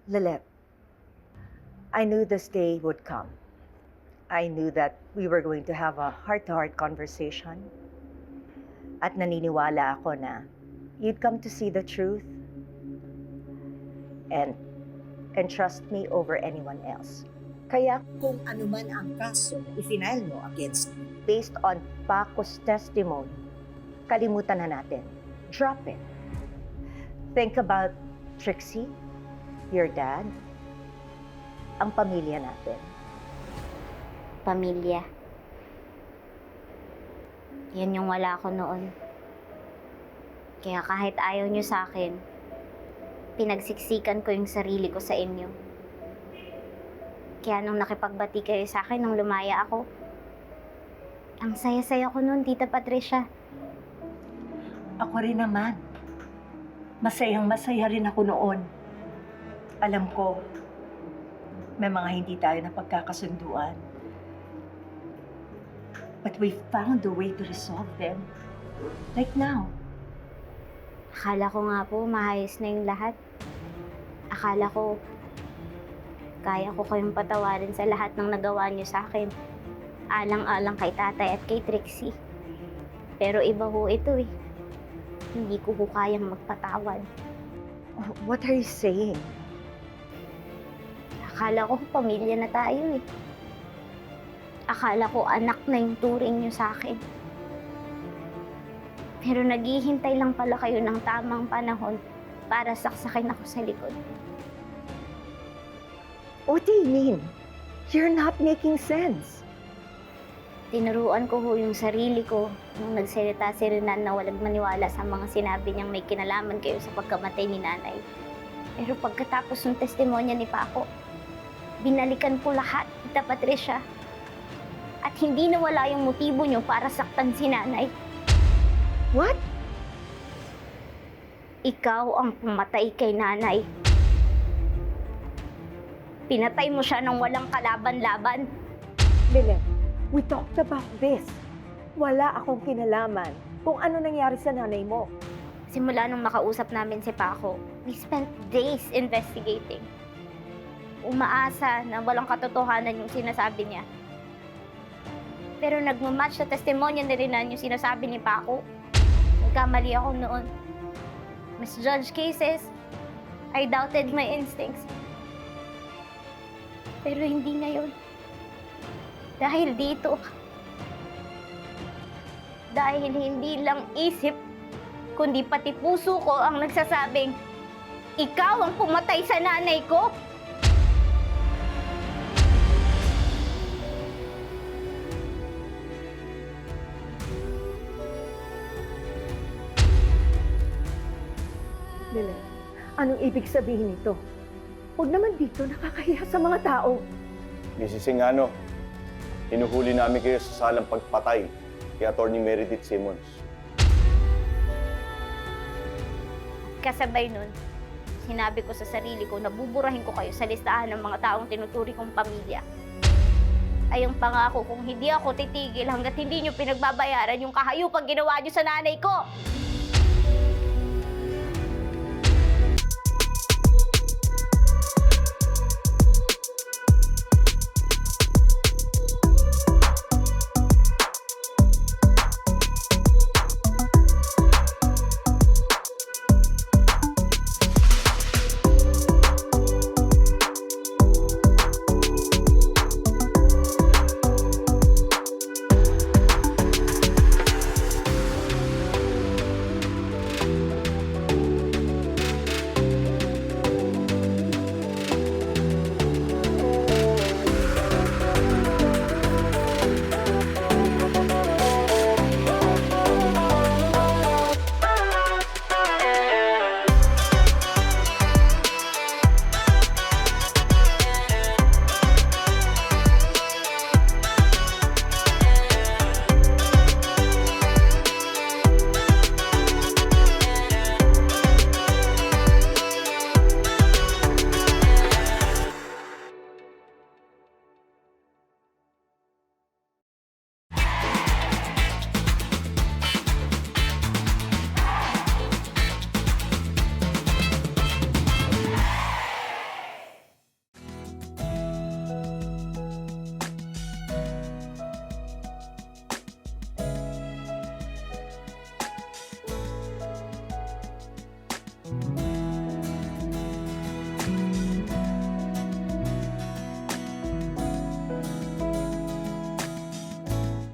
Lilith, I knew this day would come. I knew that we were going to have a heart-to-heart conversation. At naniniwala ako na you'd come to see the truth and trust me over anyone else. Kaya Kung ano man ang kaso na ifinile mo against me, based on Paco's testimony, kalimutan na natin. Drop it. Think about Trixie, your dad, ang pamilya natin. Pamilya. Yan yung wala ko noon. Kaya kahit ayaw nyo sa akin, pinagsiksikan ko yung sarili ko sa inyo. Kaya nung nakipagbati kayo sa akin, nung lumaya ako, ang saya-saya ko noon, Tita Patricia. Ako rin naman. Masayang-masaya rin ako noon. Alam ko, may mga hindi tayo na pagkakasunduan. But we found a way to resolve them. Like now. Akala ko nga po, maayos na yung lahat. Akala ko, kaya ko kayong patawarin sa lahat ng nagawa niyo sa akin. Alang-alang kay tatay at kay Trixie. Pero iba ho ito eh. Hindi ko ho kayang magpatawad. What are you saying? Akala ko pamilya na tayo eh. Akala ko anak na yung turing niyo sa akin. Pero naghihintay lang pala kayo ng tamang panahon para saksakin ako sa likod. What do you mean? You're not making sense. Tinuruan ko ho yung sarili ko nung nagsalita si Renan na walang maniwala sa mga sinabi niyang may kinalaman kayo sa pagkamatay ni nanay. Pero pagkatapos ng testimonya ni Paco, binalikan ko lahat, Tita Patricia. At hindi nawala yung motibo niyo para saktan si nanay. What? Ikaw ang pumatay kay nanay. Pinatay mo siya nang walang kalaban-laban. Lilith, we talked about this. Wala akong kinalaman kung ano nangyari sa nanay mo. Simula nung makausap namin si Paco, we spent days investigating. Umaasa na walang katotohanan yung sinasabi niya. Pero nagmamatch sa testimonya ni Renan yung sinasabi ni Paco. Nagkamali ako noon. Misjudged cases. I doubted my instincts. Pero hindi ngayon. Dahil dito. Dahil hindi lang isip, kundi pati puso ko ang nagsasabing, ikaw ang pumatay sa nanay ko. Lilith, anong ibig sabihin nito? Huwag naman dito nakakahiya sa mga tao. Mrs. Singano, hinuhuli namin kayo sa salang pagpatay kay Atty. Meredith Simmons. Kasabay nun, sinabi ko sa sarili ko na buburahin ko kayo sa listahan ng mga taong tinuturi kong pamilya. Ay ang pangako kung hindi ako titigil hanggat hindi nyo pinagbabayaran yung kahayupang ginawa nyo sa nanay ko.